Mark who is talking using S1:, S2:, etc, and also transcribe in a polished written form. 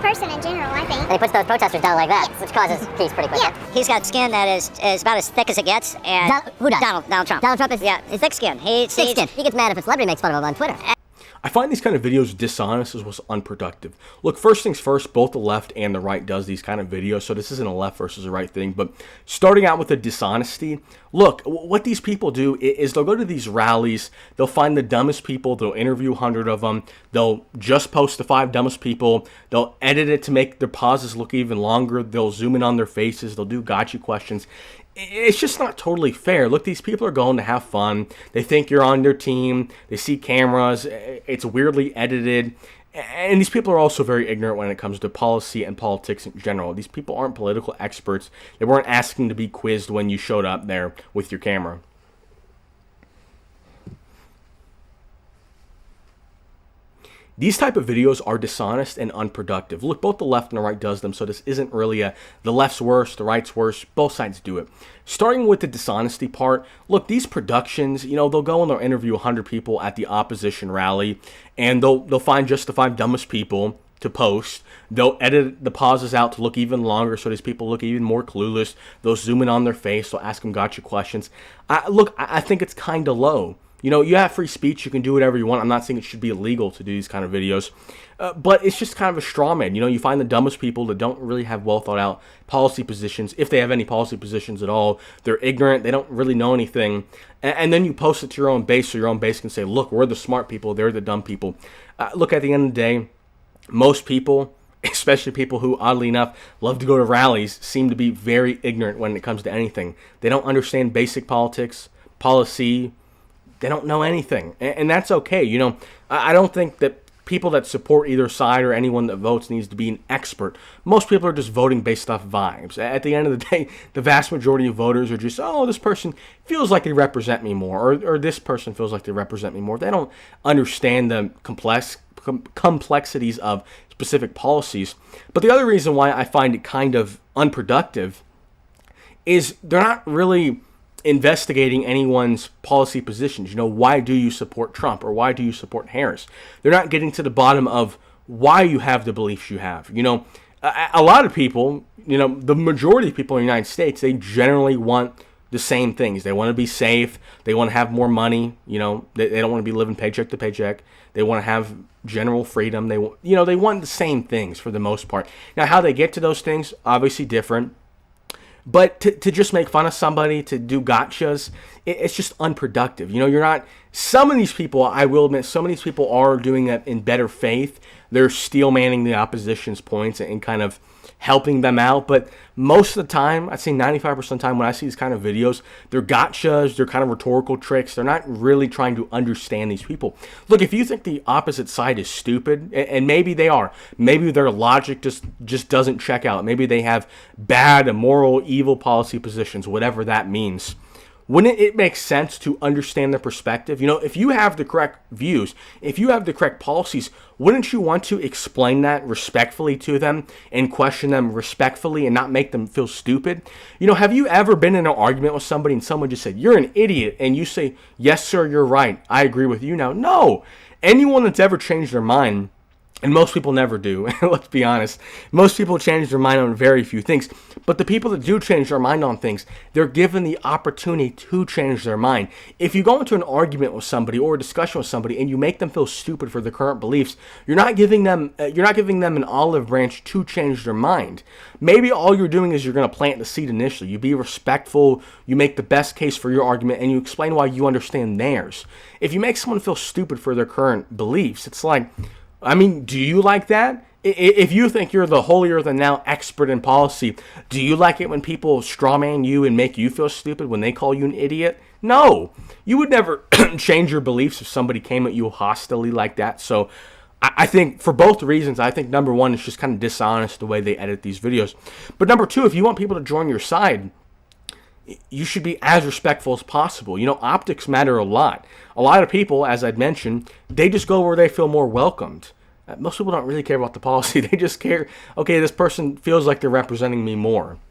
S1: person in general, I think.
S2: And he puts those protesters down like that, which causes peace pretty quickly.
S1: Yeah.
S3: He's got skin that is about as thick as it gets, and
S2: Who does?
S3: Donald Trump.
S2: Donald Trump is
S3: thick skin.
S2: thick skin. He gets mad if a celebrity makes fun of him on Twitter.
S4: I find these kind of videos dishonest as well as unproductive. Look, first things first, both the left and the right does these kind of videos, so this isn't a left versus a right thing, but starting out with the dishonesty, look, what these people do is they'll go to these rallies, they'll find the dumbest people, they'll interview 100 of them, they'll just post the 5 dumbest people, they'll edit it to make their pauses look even longer, they'll zoom in on their faces, they'll do gotcha questions. It's just not totally fair. Look, these people are going to have fun. They think you're on their team. They see cameras. It's weirdly edited. And these people are also very ignorant when it comes to policy and politics in general. These people aren't political experts. They weren't asking to be quizzed when you showed up there with your camera. These type of videos are dishonest and unproductive. Look, both the left and the right does them, so this isn't really the left's worse, the right's worse. Both sides do it. Starting with the dishonesty part, look, these productions, they'll go and they'll interview 100 people at the opposition rally, and they'll find just the 5 dumbest people to post. They'll edit the pauses out to look even longer so these people look even more clueless. They'll zoom in on their face. They'll ask them gotcha questions. I think it's kind of low. You have free speech. You can do whatever you want. I'm not saying it should be illegal to do these kind of videos. But it's just kind of a straw man. You find the dumbest people that don't really have well thought out policy positions. If they have any policy positions at all, they're ignorant. They don't really know anything. And then you post it to your own base so your own base can say, look, we're the smart people. They're the dumb people. Look, at the end of the day, most people, especially people who, oddly enough, love to go to rallies, seem to be very ignorant when it comes to anything. They don't understand basic politics, policy. They don't know anything, and that's okay. I don't think that people that support either side or anyone that votes needs to be an expert. Most people are just voting based off vibes. At the end of the day, the vast majority of voters are just, this person feels like they represent me more, or this person feels like they represent me more. They don't understand the complexities of specific policies. But the other reason why I find it kind of unproductive is they're not really investigating anyone's policy positions. Why do you support Trump or why do you support Harris? They're not getting to the bottom of why you have the beliefs you have. A lot of people, the majority of people in the United States, they generally want the same things. They want to be safe. They want to have more money. They don't want to be living paycheck to paycheck. They want to have general freedom. They want the same things for the most part. Now, how they get to those things, obviously different. But to just make fun of somebody, to do gotchas, it's just unproductive. Some of these people, I will admit, some of these people are doing that in better faith. They're steel manning the opposition's points and kind of helping them out. But most of the time, I'd say 95% of the time when I see these kind of videos, they're gotchas, they're kind of rhetorical tricks. They're not really trying to understand these people. Look, if you think the opposite side is stupid, and maybe they are, maybe their logic just doesn't check out. Maybe they have bad, immoral, evil policy positions, whatever that means. Wouldn't it make sense to understand their perspective? If you have the correct views, if you have the correct policies, wouldn't you want to explain that respectfully to them and question them respectfully and not make them feel stupid? Have you ever been in an argument with somebody and someone just said, "You're an idiot," and you say, "Yes, sir, you're right. I agree with you now"? No. Anyone that's ever changed their mind, and most people never do, let's be honest. Most people change their mind on very few things. But the people that do change their mind on things, they're given the opportunity to change their mind. If you go into an argument with somebody or a discussion with somebody and you make them feel stupid for their current beliefs, you're not giving them an olive branch to change their mind. Maybe all you're doing is you're going to plant the seed initially. You be respectful, you make the best case for your argument, and you explain why you understand theirs. If you make someone feel stupid for their current beliefs, it's like, do you like that? If you think you're the holier-than-thou expert in policy, do you like it when people strawman you and make you feel stupid when they call you an idiot? No. You would never change your beliefs if somebody came at you hostilely like that. So I think for both reasons, I think number one, it's just kind of dishonest the way they edit these videos. But number two, if you want people to join your side, you should be as respectful as possible. Optics matter a lot. A lot of people, as I'd mentioned, they just go where they feel more welcomed. Most people don't really care about the policy. They just care, okay, this person feels like they're representing me more.